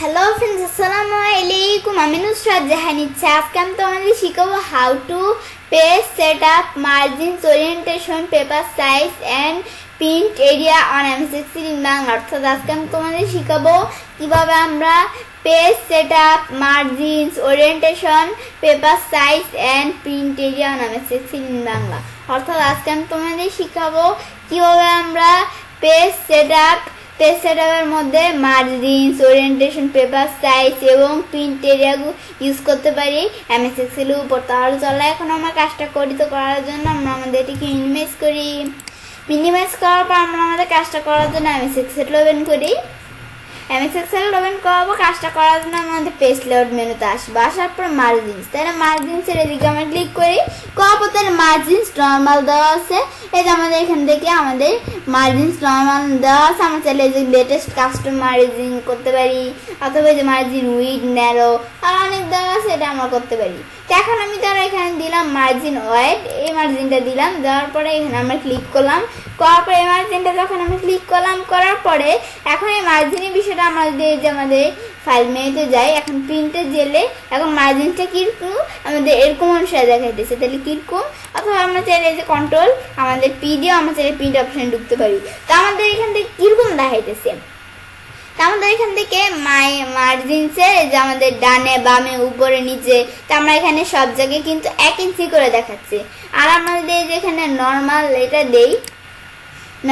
Hello friends, আসসালামু আলাইকুম। আমি নুসরাত জাহান ইচ্ছে। আজকে আমি তোমাদের শিখাবো how to page set up margins orientation paper size and print area on MS in Bangla. অর্থাৎ আজকে আমি তোমাদের শিখাবো কিভাবে আমরা page set up margins orientation paper size and print area on MS in Bangla. অর্থাৎ আজকে আমি তোমাদের শিখাবো কিভাবে আমরা পেজ সেটআপের মধ্যে মার্জিনস ওরিয়েন্টেশন পেপার সাইজ এবং প্রিন্ট এরিয়া ইউজ করতে পারি এমএস এক্সেলের উপর। তাহলে চলো এখন আমরা কাজটা করি। তো করার জন্য আমরা আমাদের এটিকে মিনিমাইজ করার পর আমরা আমাদের কাজটা করার জন্য এমএস এক্সেল ওপেন করি। এমএস এক্সেল ওপেন করবো। কাজটা করার জন্য আমাদের পেজ লেআউট মেনুতে আসবো। আসার পর মার্জিনস, তাহলে মার্জিনসের এদিকে আমরা ক্লিক করি। করার পর তাহলে মার্জিনস নর্মাল দেওয়া আছে। এই যে আমাদের এখান থেকে আমাদের মার্জিনস নর্মাল দেওয়া আছে। আমরা চাইলে এই যে লেটেস্ট কাস্টম মার্জিন করতে পারি, অথবা এই যে মার্জিন উইড ন্যারো আর অনেক দেওয়া আছে, এটা আমরা করতে পারি। তো এখন আমি তারা এখানে দিলাম মার্জিন ওয়াইড, এই মার্জিনটা দিলাম। দেওয়ার পরে এখানে আমরা ক্লিক করলাম। করার পরে এই মার্জিনটা যখন আমি ক্লিক করলাম, করার পরে এখন এই মার্জিনের বিষয়টা আমাদের যে আমাদের ফাইল মেনুতে যাই। এখন প্রিন্টে গেলে এখন মার্জিনটা কিরকম আমাদের এরকম অনুসারে দেখাইতেছে, তাহলে কিরকম। অথবা আমরা চাইলে যে কন্ট্রোল আমাদের পি দিয়ে আমরা চাইলে প্রিন্ট অপশানে ঢুকতে পারি। তো আমাদের এখান থেকে কিরকম দেখাইতেছে, তো আমাদের এখান থেকে মার্জিনসে যে আমাদের ডানে বামে উপরে নিচে, তো আমরা এখানে সব জায়গায় কিন্তু 1 ইঞ্চি করে দেখাচ্ছে। আর আমাদের যেখানে নর্মাল এটা দেই,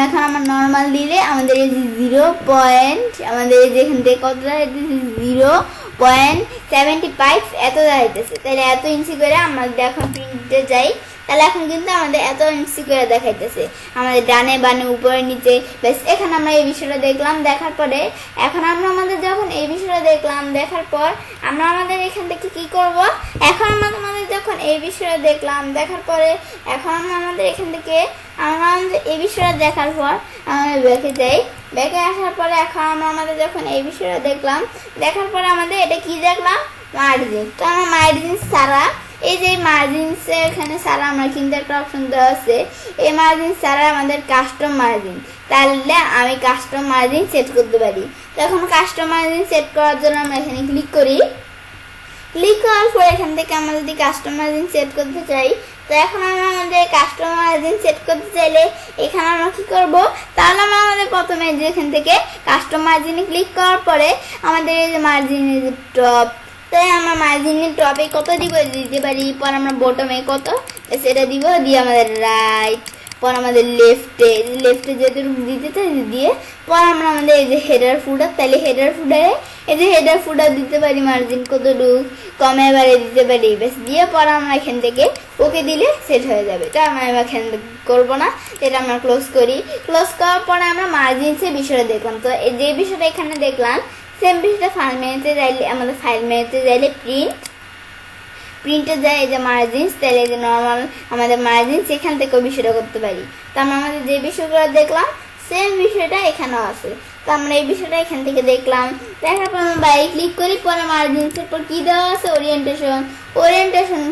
এখন আমার নর্মাল দিলে আমাদের এই যে 0. আমাদের যেখান থেকে কতটা 0.75 এত দাঁড়াইতেছে। তাহলে এত ইঞ্চি করে আমাদের এখন প্রিন্টে যাই, তাহলে এখন কিন্তু আমাদের এত ইঞ্চি করে দেখাইতেছে আমাদের ডানে বানে উপরে নিচে। বেশ, এখানে আমরা এই বিষয়টা দেখলাম। দেখার পরে এখন আমরা আমাদের যখন এই বিষয়টা দেখলাম, দেখার পর আমরা আমাদের এখান থেকে কি করব, এখন আমরা আমাদের যখন এই বিষয়টা দেখলাম, দেখার পরে এখন আমরা আমাদের এখান থেকে আমরা আমাদের এই বিষয়টা দেখার পর আমাদের ব্যাকে যাই। ব্যাকে আসার পরে এখন আমরা আমাদের যখন এই বিষয়টা দেখলাম, দেখার পরে আমাদের এটা কি দেখলাম, মার্জিন। তো আমরা মার্জিন ছাড়া, এই যে মার্জিনস এখানে ছাড়া আমরা কিন্তু একটা অপশন দেওয়া আছে, এই মার্জিন ছাড়া আমাদের কাস্টম মার্জিন। তাহলে আমি কাস্টম মার্জিন সেট করতে পারি। তো এখন কাস্টম মার্জিন সেট করার জন্য আমরা এখানে ক্লিক করি। ক্লিক করার পর এখান থেকে আমরা যদি কাস্টম মার্জিন সেট করতে চাই, তো এখন আমরা আমাদের কাস্টম মার্জিন সেট করতে চাইলে এখানে আমরা কি করব, তাহলে আমরা আমাদের প্রথমে যেখান থেকে কাস্টম মার্জিনে ক্লিক করার পরে আমাদের এই যে মার্জিনের টপ, তাই আমরা মার্জিনের টপে কত দিতে পারি, পর আমরা বটমে কত সেটা দিব, দিয়ে আমাদের রাইট, পর আমাদের লেফটে যেটুকু দিতে চাই দিয়ে, পর আমরা আমাদের এই যে হেডার ফুটার, তাহলে হেডার ফুটারে এই যে হেডার ফুটার দিতে পারি মার্জিন কতটুকু কমে বাড়ে দিতে পারি। বেশ, দিয়ে পর আমরা এখান থেকে ওকে দিলে সেট হয়ে যাবে। তো আমরা এখান করবো না, এটা আমরা ক্লোজ করি। ক্লোজ করার পরে আমরা মার্জিনসের বিষয়টা দেখলাম। তো এই যে বিষয়টা এখানে দেখলাম, সেম বিষয়টা ফাইল মেনুতে যাইলে আমাদের ফাইল মেনুতে যাইলে প্রিন্টে যায় এই যে মার্জিনস, তাহলে এই যে নর্মাল আমাদের মার্জিনস এখান থেকেও বিষয়টা করতে পারি। তো আমরা আমাদের যে বিষয়গুলো দেখলাম সেম বিষয়টা এখানেও আছে। তো আমরা এই বিষয়টা এখান থেকে দেখলাম। দেখার পর আমরা বাইরে ক্লিক করি। পরে মার্জিনসের পর কি দেওয়া আছে, ওরিয়েন্টেশন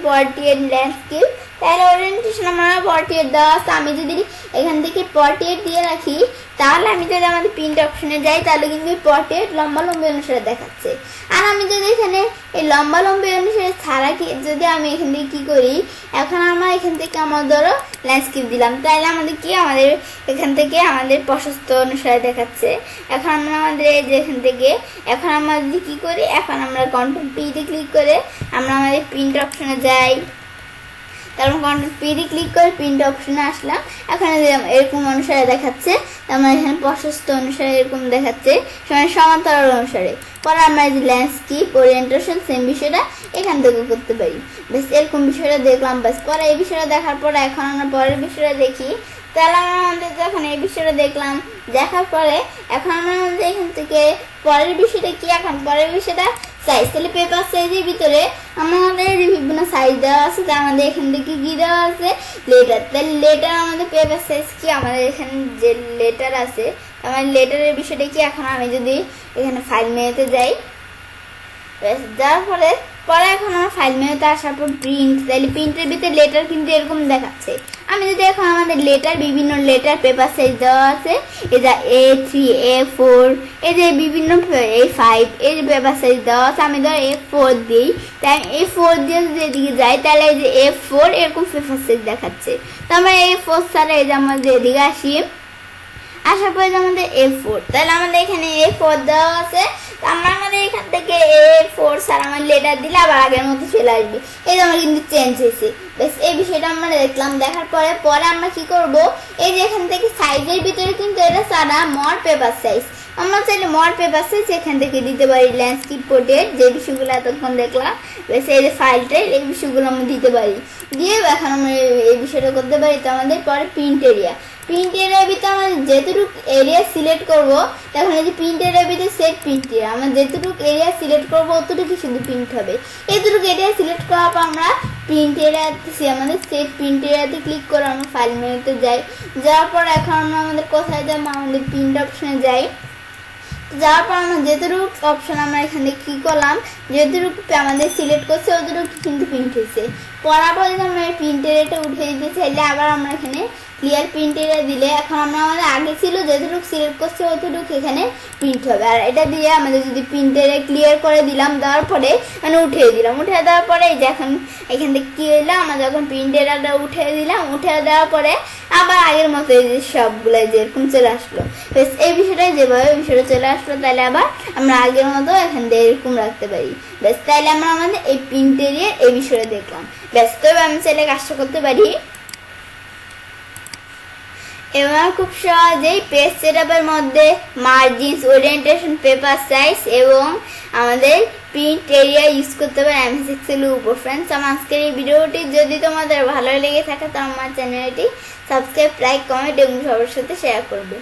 48 ল্যান্ডস্কেপ। তাহলে ওরিয়েন্টেশন আমরা 48 দেওয়া আছে। আমি যদি এখান থেকে 48 দিয়ে রাখি, তাহলে আমি যদি আমাদের প্রিন্ট অপশনে যাই, তাহলে কিন্তু 48 লম্বা অনুসারে দেখাচ্ছে। আর আমি যদি এখানে এই লম্বা অনুসারে ছাড়া যদি আমি এখান থেকে কি করি, এখন আমরা এখান থেকে আমার ধরো ল্যান্ডস্কেপ দিলাম, তাহলে আমাদের কি আমাদের এখান থেকে আমাদের প্রশস্ত অনুসারে দেখাচ্ছে। এখন আমরা আমাদের যেখান থেকে এখন আমরা যদি কি করি, এখন আমরা কন্ট্রোল পি তে ক্লিক করে আমরা আমাদের প্রিন্ট অপশনে যাই। তারপর কন্ট্রোল পি দিয়ে ক্লিক করে প্রিন্ট অপশনে আসলাম। এখানে এরকম অনুসারে দেখাচ্ছে, আমরা এখানে প্রশস্ত অনুসারে এরকম দেখাচ্ছে, সমান্তরাল অনুসারে। পরে আমরা এই যে ল্যান্ডস্কেপ ওরিয়েন্টেশন সেম বিষয়টা এখান থেকে করতে পারি। বেশ, এরকম বিষয়টা দেখলাম। বেশ, পরে এই বিষয়টা দেখার পরে এখন আমরা পরের বিষয়টা দেখি। তাহলে আমরা আমাদের যখন এই বিষয়টা দেখলাম, দেখার পরে এখন আমরা আমাদের এখান থেকে পরের বিষয়টা কি, এখন পরের বিষয়টা সাইজ। তাহলে পেপার সাইজের ভিতরে আমাদের বিভিন্ন সাইজ দেওয়া আছে। তো আমাদের এখান থেকে কি দেওয়া আছে, লেটার। তাহলে লেটার আমাদের পেপার সাইজ কি, আমাদের এখানে যে লেটার আছে, আমার লেটারের বিষয়টা কি, এখন আমি যদি এখানে ফাইল মেনুতে যাই, যার পরে এখন আমার ফাইল মেনুতে আসার পর প্রিন্ট, তাহলে প্রিন্টের ভিতরে লেটার কিন্তু এরকম দেখাচ্ছে। আমি যদি এখন আমাদের লেটার বিভিন্ন লেটার পেপার সাইজ দেওয়া আছে, এই যে A3 A4 এই যে বিভিন্ন A5 এই যে পেপার সাইজ দেওয়া আছে, আমি ধর A4 দিই, তাই A4 দিয়ে যদি এদিকে যাই তাহলে এই যে A4 এরকম পেপার সাইজ দেখাচ্ছে। তো আমরা A4 ছাড়া এই যে আমাদের এদিকে আসি, আসার পরে যে আমাদের A4, তাহলে আমাদের এখানে A4 দেওয়া আছে। আমাদের এখান থেকে A4 স্যার আমার লেটার দিলে আবার আগের মতো চলে আসবে। এই যে আমার কিন্তু চেঞ্জ হয়েছে। বেশ, এই বিষয়টা আমরা দেখলাম। দেখার পরে আমরা কি করব, এই যে এখান থেকে সাইজের ভিতরে কিন্তু এটা সারা মর পেপার সাইজ, আমরা চাইলে মর পেপার সাইজ এখান থেকে দিতে পারি। ল্যান্ডস্কেপ পোর্ট্রেট যে বিষয়গুলো এতক্ষণ দেখলাম, বেশ এই যে ফাইলটা এই বিষয়গুলো আমরা দিতে পারি, দিয়ে এখন আমরা এই বিষয়টা করতে পারি। তো আমাদের পরে প্রিন্ট এরিয়ার ভিতরে আমাদের যেটুকু এরিয়া সিলেক্ট করব, তখন এই যে প্রিন্ট এরিয়ার ভিতরে সেট প্রিন্ট এরিয়া, আমরা যেটুকু এরিয়া সিলেক্ট করবো অতটুকু শুধু প্রিন্ট হবে। এতটুকু এরিয়া সিলেক্ট করার পর আমরা প্রিন্ট এরিয়াতে আমাদের সেট প্রিন্ট এরিয়াতে ক্লিক করে আমরা ফাইল মেনুতে যাই। যাওয়ার পর এখন আমরা আমাদের কোথায় যাবো, আমাদের প্রিন্ট অপশনে যাই। যাওয়ার পর আমরা যেটুকু অপশন আমরা এখানে কি করলাম, যেটুকু আমাদের সিলেক্ট করছে অতটুকু কিন্তু প্রিন্ট হয়েছে। পড়ার পরে আমরা এই প্রিন্ট এরিয়াটা উঠে দিতে চাইলে আবার আমরা এখানে ক্লিয়ার প্রিন্ট এরিয়া দিলে এখন আমরা আমাদের আগে ছিল যেটুকু সিলেক্ট করছে অতটুকু এখানে প্রিন্ট হবে। আর এটা দিয়ে আমাদের যদি প্রিন্ট এরিয়া ক্লিয়ার করে দিলাম, দেওয়ার পরে মানে উঠিয়ে দিলাম, উঠে দেওয়ার পরে এই যে এখন এখান থেকে কি হইলো, আমরা যখন প্রিন্ট এরিয়াটা উঠে দিলাম, উঠে দেওয়ার পরে আবার আগের মতো এই যে সবগুলো যেরকম চলে আসলো। বেশ, এই বিষয়টা যেভাবে বিষয়টা চলে আসলো, তাহলে আবার আমরা আগের মতো এখান থেকে এরকম রাখতে পারি। বেশ, তাইলে আমরা আমাদের এই প্রিন্ট এরিয়ার এই বিষয়টা দেখলাম। বেশ, তো আমি চাইলে কাজটা করতে পারি। এবার খুব সহজেই পেজ সেটআপের মধ্যে মার্জিনস, ওরিয়েন্টেশন, পেপার সাইজ এবং আমাদের প্রিন্ট এরিয়া ইউজ করতে পারি MS এক্সেলের উপর। ফ্রেন্ডস, আমার আজকের এই ভিডিওটি যদি তোমাদের ভালো লেগে থাকে তো আমার চ্যানেলটি সাবস্ক্রাইব, লাইক, কমেন্ট এবং সবার সাথে শেয়ার করবে।